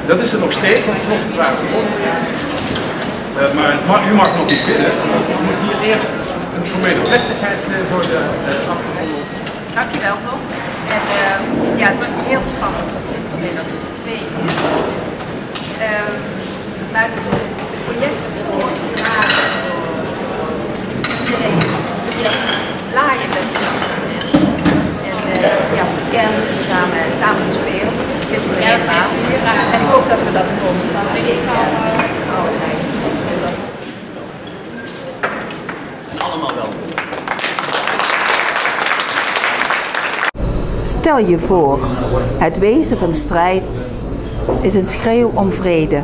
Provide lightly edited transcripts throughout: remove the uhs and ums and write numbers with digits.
Dat is er nog steeds, want het is nog een vraag. Maar u mag nog niet binnen. U moet hier eerst een formele plechtigheid worden afgehandeld. Dankjewel toch. En ja, het was heel spannend om gisterenmiddag 2 uur. Maar het is een project dat zo gemaakt iedereen die laaiende enthousiast is. En ja, weekend samen gespeeld. Gisteren helemaal. En ik hoop dat we dat de komende dag met z'n allen krijgen. Allemaal welkom. Stel je voor, het wezen van strijd is een schreeuw om vrede.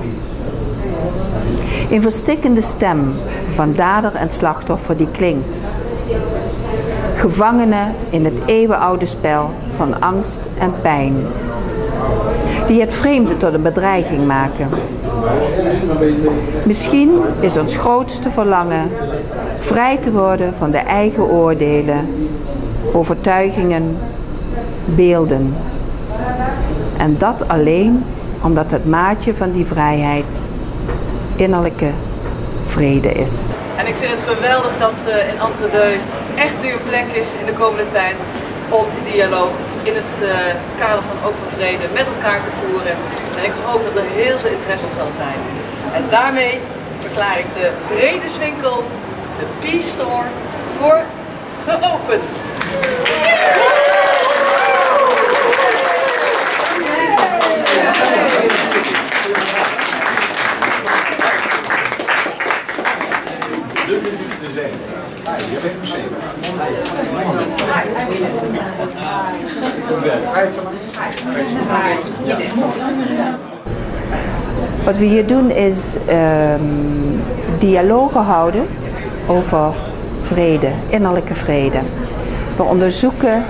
Een verstikkende stem van dader en slachtoffer die klinkt. Gevangenen in het eeuwenoude spel van angst en pijn. Die het vreemde tot een bedreiging maken. Misschien is ons grootste verlangen vrij te worden van de eigen oordelen, overtuigingen, beelden. En dat alleen omdat het maatje van die vrijheid innerlijke vrede is. En ik vind het geweldig dat in Entre Deux echt nu een plek is in de komende tijd om die dialoog in het kader van ook van vrede met elkaar te voeren. En ik hoop dat er heel veel interesse zal zijn. En daarmee verklaar ik de Vredeswinkel, de Peace Store, voor geopend. Wat we hier doen is dialogen houden over vrede, innerlijke vrede. We onderzoeken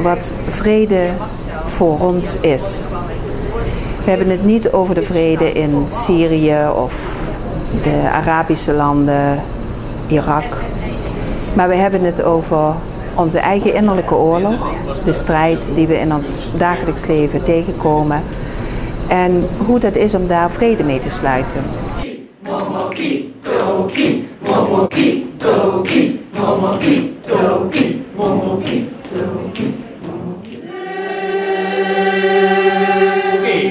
wat vrede voor ons is. We hebben het niet over de vrede in Syrië of de Arabische landen, Irak. Maar we hebben het over onze eigen innerlijke oorlog, de strijd die we in ons dagelijks leven tegenkomen en hoe dat is om daar vrede mee te sluiten.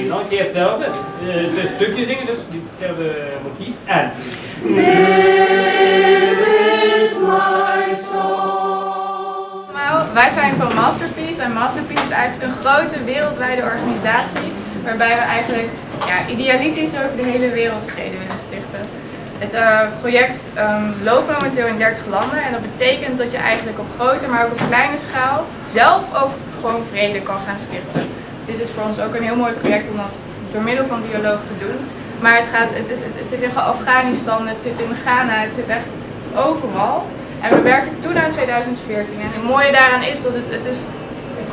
Nog een keer hetzelfde. Het stukje zingen, dus hetzelfde motief. En. Wij zijn van Masterpiece en Masterpiece is eigenlijk een grote wereldwijde organisatie waarbij we eigenlijk idealitisch over de hele wereld vrede willen stichten. Het project loopt momenteel in 30 landen en dat betekent dat je eigenlijk op grote, maar ook op kleine schaal zelf ook gewoon vrede kan gaan stichten. Dus dit is voor ons ook een heel mooi project om dat door middel van Dialoog te doen. Maar het zit in Afghanistan, het zit in Ghana, het zit echt overal. En we werken toen uit 2014 en het mooie daaraan is dat het is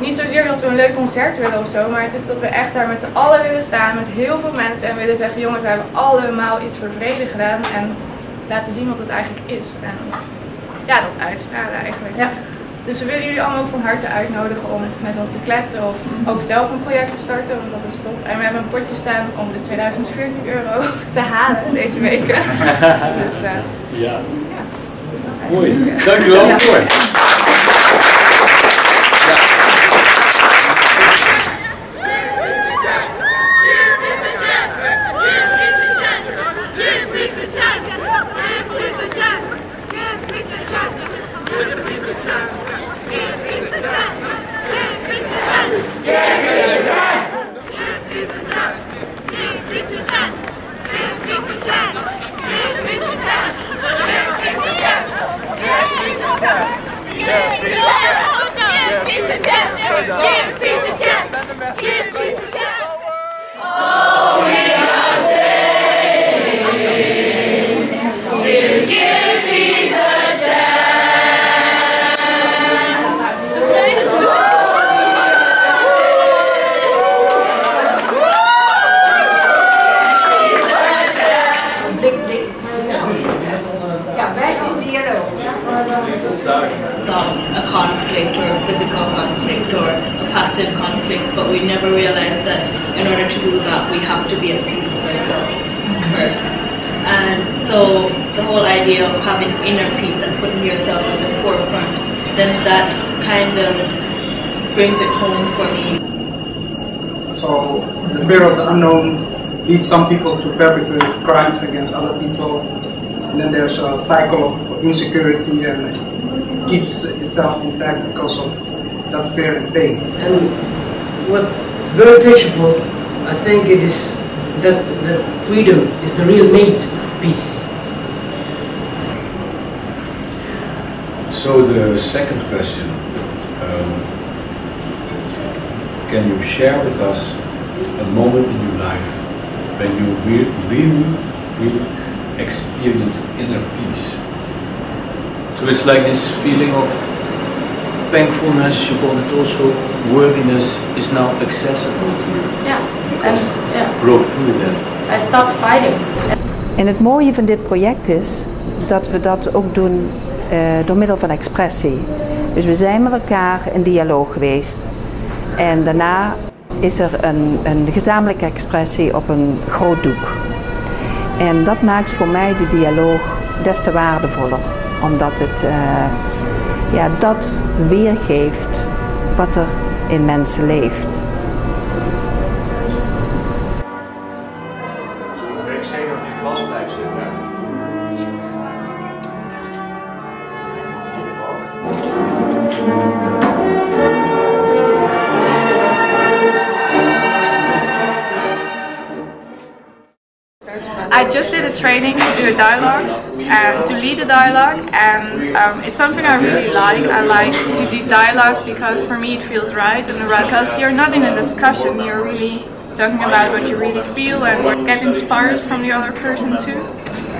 niet zozeer dat we een leuk concert willen of zo, maar het is dat we echt daar met z'n allen willen staan met heel veel mensen en willen zeggen, jongens, we hebben allemaal iets voor vrede gedaan en laten zien wat het eigenlijk is. En ja, dat uitstralen eigenlijk. Ja. Dus we willen jullie allemaal ook van harte uitnodigen om met ons te kletsen of ook zelf een project te starten, want dat is top. En we hebben een potje staan om de €2014 te halen deze weken. Dus ja. Mooi, dankjewel voor. passive conflict, but we never realized that in order to do that, we have to be at peace with ourselves first. And so the whole idea of having inner peace and putting yourself in the forefront, then that kind of brings it home for me. So the fear of the unknown leads some people to perpetrate crimes against other people, and then there's a cycle of insecurity, and it keeps itself intact because of that fear and pain. And what very touchable, I think it is that freedom is the real mate of peace. So the second question, can you share with us a moment in your life when you really experienced inner peace? So it's like this feeling of thankfulness, you call it also, worthiness is now accessible to you. Yeah, Because and broke through that. I stopped fighting. En het mooie van dit project is dat we dat ook doen door middel van expressie. Dus we zijn met elkaar in dialoog geweest. En daarna is er een gezamenlijke expressie op een groot doek. En dat maakt voor mij de dialoog des te waardevoller. Omdat het dat weergeeft wat er in mensen leeft. Ik zie dat die vast blijft zitten. I just did a training to do a dialogue and to lead a dialogue, and it's something I really like. I like to do dialogues because for me it feels right, and because you're not in a discussion, you're really talking about what you really feel and get inspired from the other person too.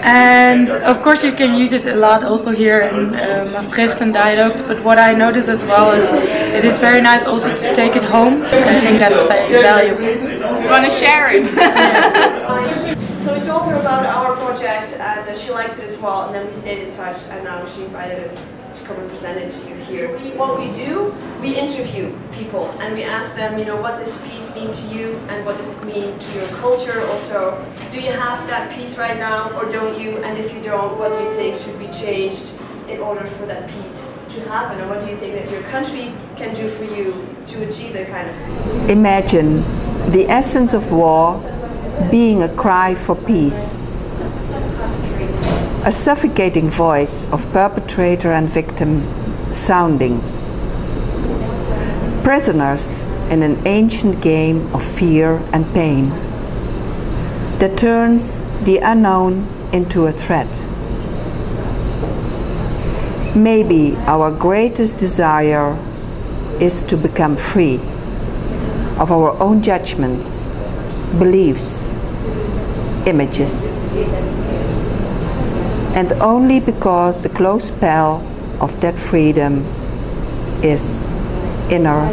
And of course you can use it a lot also here in Maastricht and Dialoog, but what I noticed as well is it is very nice also to take it home and think that's valuable. You want to share it. So we told her about our project and she liked it as well, and then we stayed in touch, and now she invited us to come and present it to you here. What we do, we interview people and we ask them, you know, what does peace mean to you and what does it mean to your culture also? Do you have that peace right now or don't you? And if you don't, what do you think should be changed in order for that peace to happen? And what do you think that your country can do for you to achieve that kind of peace? Imagine the essence of war being a cry for peace. A suffocating voice of perpetrator and victim sounding. Prisoners in an ancient game of fear and pain that turns the unknown into a threat. Maybe our greatest desire is to become free of our own judgments, beliefs, images. And only because the close spell of that freedom is inner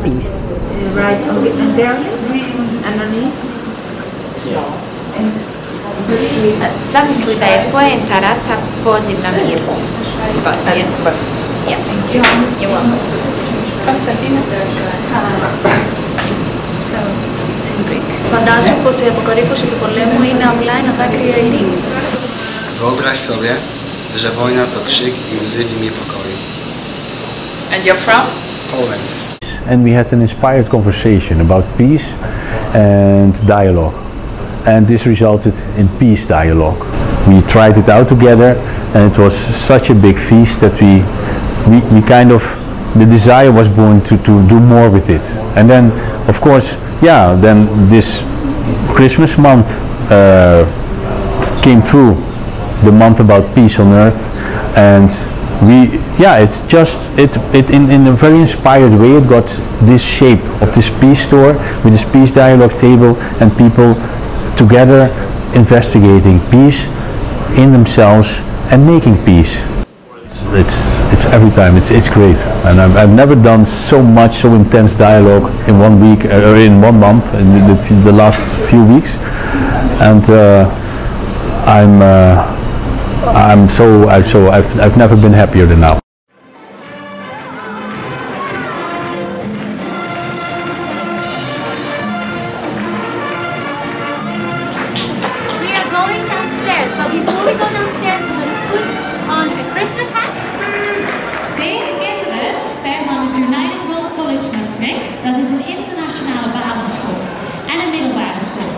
peace. Right on there, underneath. Zamisli da je poenta rata poziv na mir. It's Bosnian. Yeah, thank you. You're welcome. Constantina. So, it's in Greek. Φαντάζομαι πως η αποκορύφωση του πολέμου είναι απλά ένα δάκρυα ειρήνη. Wyobraź sobie, że wojna to krzyk i łzy w imię pokoju. And you're from? Poland. And we had an inspired conversation about peace and dialogue. And this resulted in Peace Dialogue. We tried it out together and it was such a big feast that we kind of, the desire was born to do more with it. And then, of course, yeah, then this Christmas month came through, the month about peace on earth, and it's just, in a very inspired way, it got this shape of this peace store with this peace dialogue table and people together investigating peace in themselves and making peace. It's every time, it's great, and I've never done so much, so intense dialogue in 1 week or in 1 month, in the last few weeks, and I've never been happier than now. we go downstairs and put on a Christmas hat? Deze kinderen zijn van het United World College Maastricht. Dat is een internationale basisschool en een middelbare school.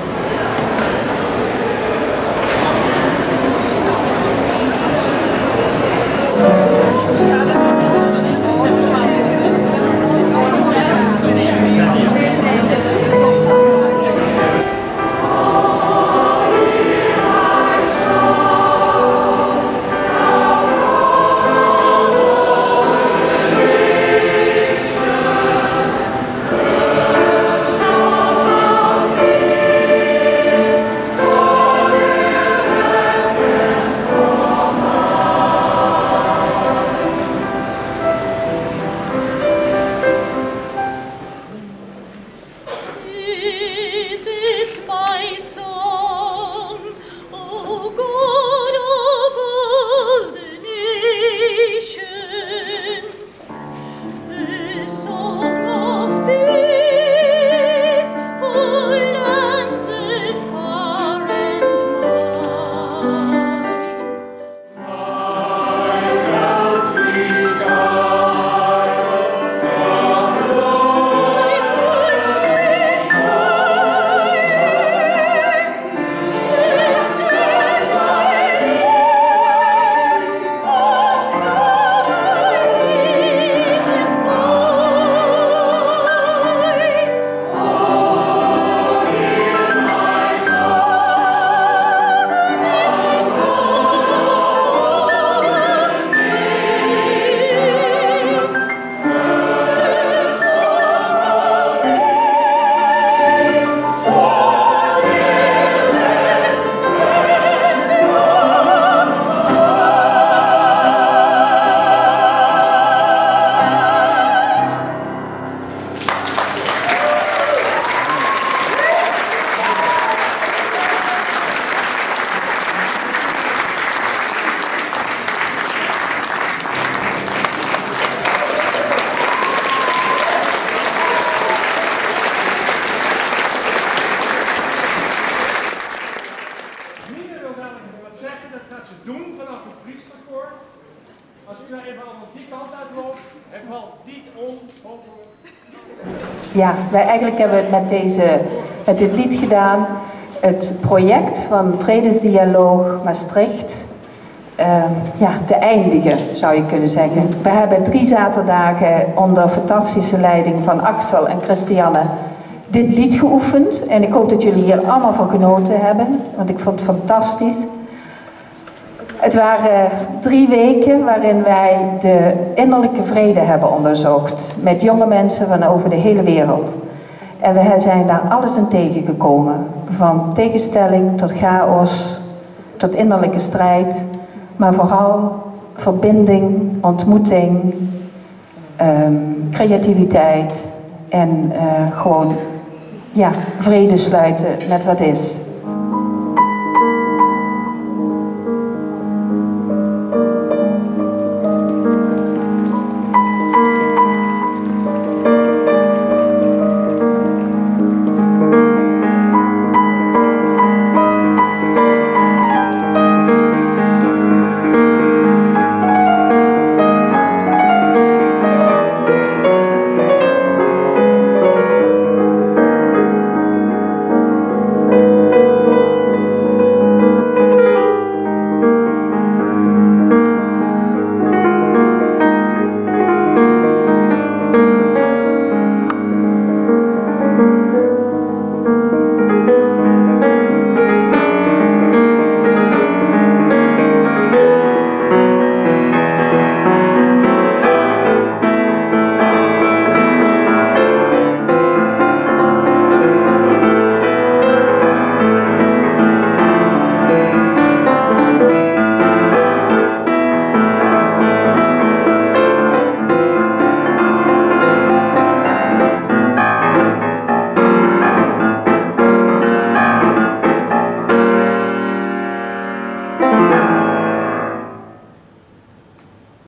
Ja, wij eigenlijk hebben het met dit lied gedaan. Het project van Vredesdialoog Maastricht te eindigen, zou je kunnen zeggen. We hebben 3 zaterdagen onder fantastische leiding van Axel en Christiane dit lied geoefend. En ik hoop dat jullie hier allemaal van genoten hebben, want ik vond het fantastisch. Het waren 3 weken waarin wij de innerlijke vrede hebben onderzocht. Met jonge mensen van over de hele wereld. En we zijn daar alles in tegengekomen. Van tegenstelling tot chaos, tot innerlijke strijd. Maar vooral verbinding, ontmoeting, creativiteit. En gewoon vrede sluiten met wat is.